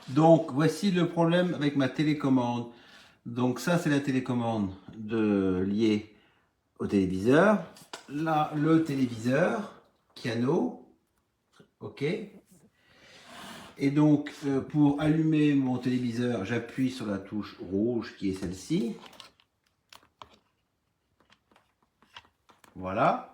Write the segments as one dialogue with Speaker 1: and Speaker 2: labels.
Speaker 1: Donc, voici le problème avec ma télécommande. Donc, ça, c'est la télécommande liée au téléviseur. Là, le téléviseur, piano, ok. Et donc, pour allumer mon téléviseur, j'appuie sur la touche rouge qui est celle-ci. Voilà.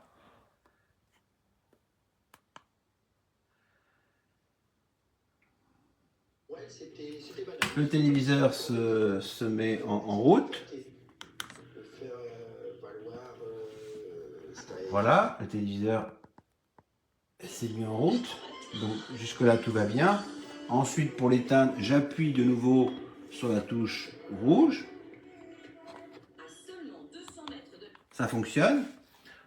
Speaker 1: Le téléviseur se met en route. Voilà, le téléviseur s'est mis en route. Donc jusque-là, tout va bien. Ensuite, pour l'éteindre, j'appuie de nouveau sur la touche rouge. Ça fonctionne.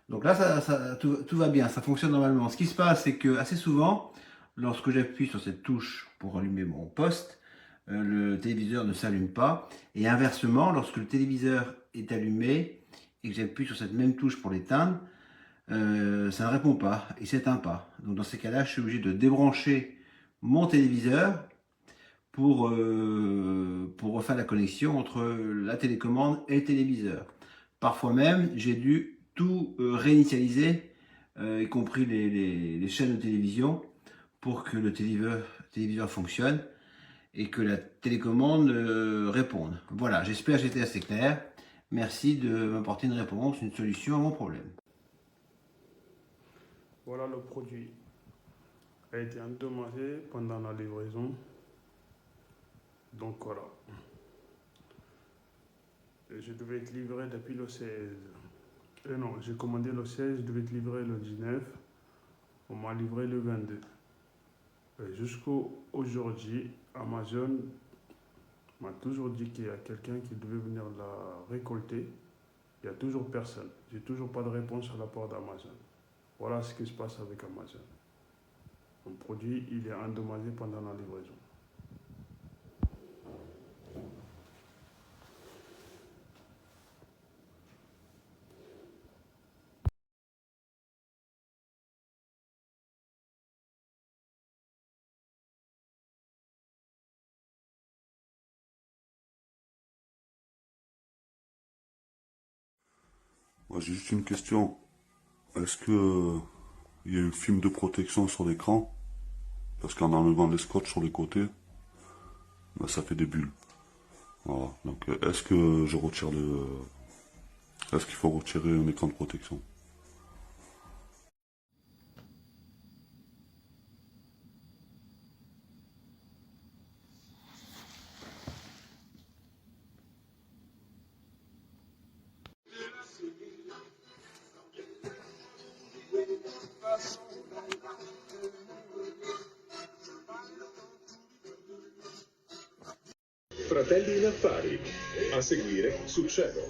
Speaker 1: Donc là, tout va bien, ça fonctionne normalement. Ce qui se passe, c'est que assez souvent, lorsque j'appuie sur cette touche pour allumer mon poste, le téléviseur ne s'allume pas. Et inversement, lorsque le téléviseur est allumé et que j'appuie sur cette même touche pour l'éteindre, ça ne répond pas, il ne s'éteint pas. Donc dans ces cas-là, je suis obligé de débrancher mon téléviseur pour refaire la connexion entre la télécommande et le téléviseur. Parfois même, j'ai dû tout réinitialiser, y compris les chaînes de télévision, pour que le téléviseur fonctionne et que la télécommande réponde. Voilà, j'espère que j'étais assez clair. Merci de m'apporter une réponse, une solution à mon problème.
Speaker 2: Voilà, le produit a été endommagé pendant la livraison. Donc voilà. Et je devais être livré depuis le 16. Non, j'ai commandé le 16, je devais être livré le 19. On m'a livré le 22. Jusqu'au aujourd'hui, Amazon m'a toujours dit qu'il y a quelqu'un qui devait venir la récolter. Il n'y a toujours personne. J'ai toujours pas de réponse à la part d'Amazon. Voilà ce qui se passe avec Amazon. Mon produit, il est endommagé pendant la livraison.
Speaker 3: Moi, j'ai juste une question. Est-ce que il y a un film de protection sur l'écran? Parce qu'en enlevant les scotch sur les côtés, ben, ça fait des bulles. Voilà. Donc, est-ce que je retire est-ce qu'il faut retirer un écran de protection?
Speaker 4: Fratelli in affari. A seguire Succedo.